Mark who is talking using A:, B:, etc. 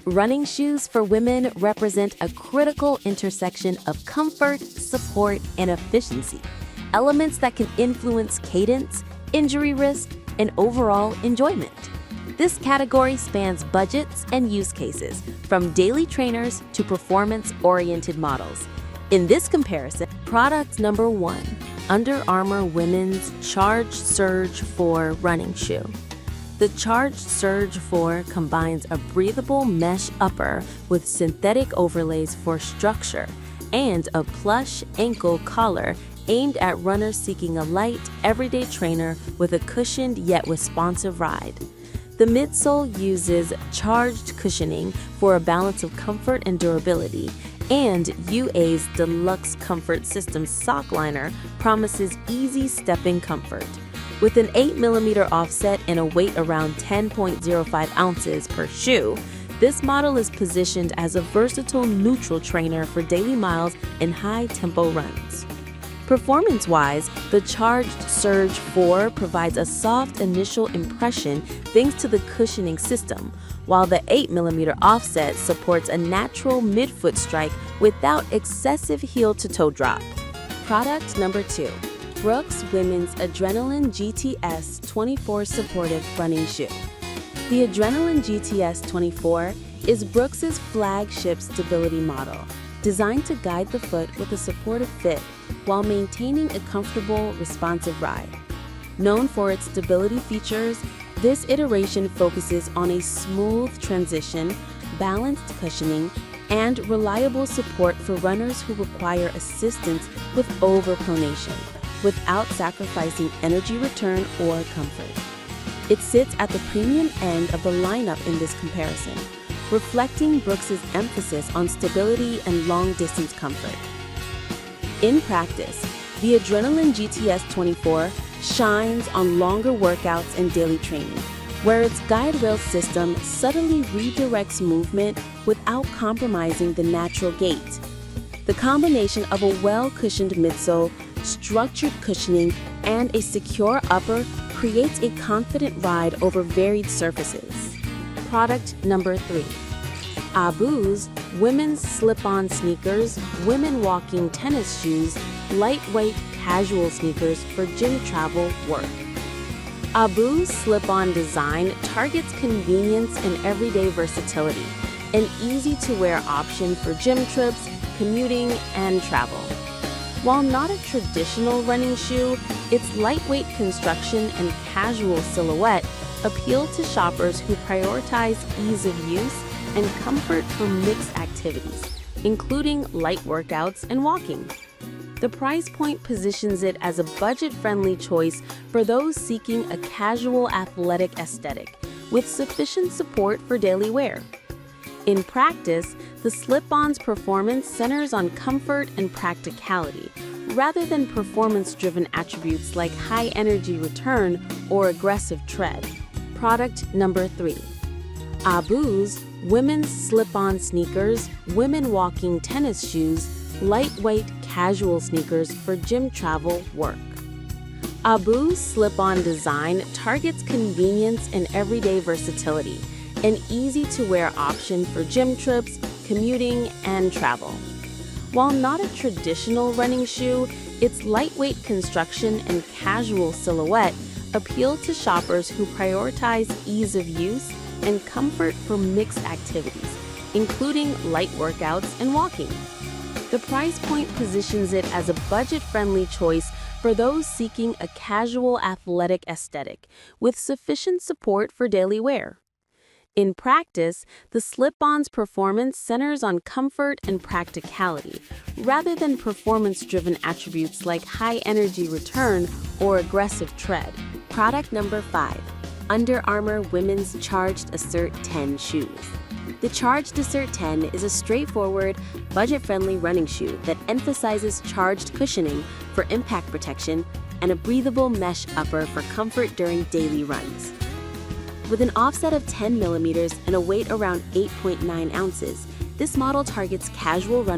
A: Running shoes for women represent a critical intersection of comfort, support, and efficiency, elements that can influence cadence, injury risk, and overall enjoyment. This category spans budgets and use cases, from daily trainers to performance-oriented models. In this comparison, product number 1, Under Armour Women's Charged Surge 4 Running Shoe. The Charged Surge 4 combines a breathable mesh upper with synthetic overlays for structure and a plush ankle collar aimed at runners seeking a light, everyday trainer with a cushioned yet responsive ride. The midsole uses charged cushioning for a balance of comfort and durability, and UA's Deluxe Comfort System sock liner promises easy stepping comfort. With an 8mm offset and a weight around 10.05 ounces per shoe, this model is positioned as a versatile neutral trainer for daily miles and high-tempo runs. Performance-wise, the Charged Surge 4 provides a soft initial impression thanks to the cushioning system, while the 8mm offset supports a natural midfoot strike without excessive heel-to-toe drop. Product number 2. Brooks Women's Adrenaline GTS 24 Supportive Running Shoe. The Adrenaline GTS 24 is Brooks's flagship stability model, designed to guide the foot with a supportive fit while maintaining a comfortable, responsive ride. Known for its stability features, this iteration focuses on a smooth transition, balanced cushioning, and reliable support for runners who require assistance with overpronation, without sacrificing energy return or comfort. It sits at the premium end of the lineup in this comparison, reflecting Brooks's emphasis on stability and long-distance comfort. In practice, the Adrenaline GTS 24 shines on longer workouts and daily training, where its guide rail system subtly redirects movement without compromising the natural gait. The combination of a well-cushioned midsole, structured cushioning, and a secure upper creates a confident ride over varied surfaces. Product number 3. Abu's Women's Slip-On Sneakers, Women Walking Tennis Shoes, Lightweight Casual Sneakers for Gym Travel Work. Abu's slip-on design targets convenience and everyday versatility, an easy-to-wear option for gym trips, commuting, and travel. While not a traditional running shoe, its lightweight construction and casual silhouette appeal to shoppers who prioritize ease of use and comfort for mixed activities, including light workouts and walking. The price point positions it as a budget-friendly choice for those seeking a casual athletic aesthetic with sufficient support for daily wear. In practice, the slip-on's performance centers on comfort and practicality, rather than performance-driven attributes like high energy return or aggressive tread. Product number 3. Abu's Women's Slip-On Sneakers, Women Walking Tennis Shoes, Lightweight Casual Sneakers for Gym Travel Work. Abu's slip-on design targets convenience and everyday versatility, an easy-to-wear option for gym trips, commuting, and travel. While not a traditional running shoe, its lightweight construction and casual silhouette appeal to shoppers who prioritize ease of use and comfort for mixed activities, including light workouts and walking. The price point positions it as a budget-friendly choice for those seeking a casual athletic aesthetic with sufficient support for daily wear. In practice, the slip-on's performance centers on comfort and practicality, rather than performance-driven attributes like high energy return or aggressive tread. Product number 5. Under Armour Women's Charged Assert 10 Shoes. The Charged Assert 10 is a straightforward, budget-friendly running shoe that emphasizes charged cushioning for impact protection and a breathable mesh upper for comfort during daily runs. With an offset of 10mm and a weight around 8.9 ounces, this model targets casual runners